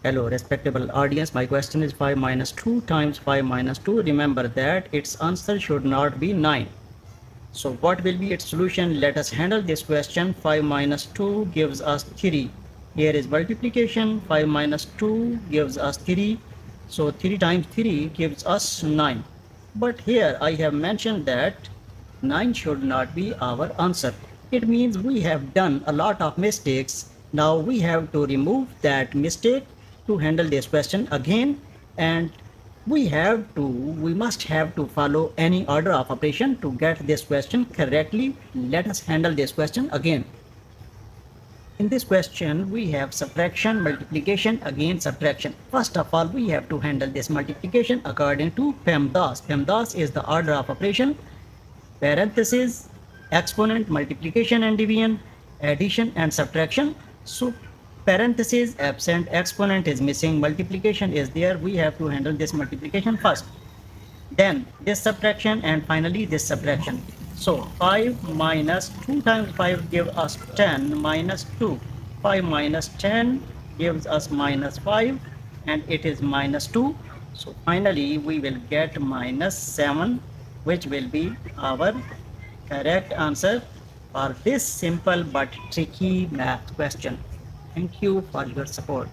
Hello, respectable audience. My question is 5 minus 2 times 5 minus 2. Remember that its answer should not be 9. So what will be its solution? Let us handle this question. 5 minus 2 gives us 3. Here is multiplication. 5 minus 2 gives us 3. So 3 times 3 gives us 9. But here I have mentioned that 9 should not be our answer. It means we have done a lot of mistakes. Now we have to remove that mistake to handle this question again, and we must have to follow any order of operation to get this question correctly. Let us handle this question again. In this question, we have subtraction, multiplication, again subtraction. First of all, we have to handle this multiplication according to Pemdas. Pemdas is the order of operation: parenthesis, exponent, multiplication and division, addition and subtraction. So parenthesis absent, exponent is missing, multiplication is there. We have to handle this multiplication first, then this subtraction, and finally this subtraction. So 5 minus 2 times 5 gives us 10 minus 2. 5 minus 10 gives us minus 5, and it is minus 2. So finally we will get minus 7, which will be our correct answer for this simple but tricky math question. Thank you for your support.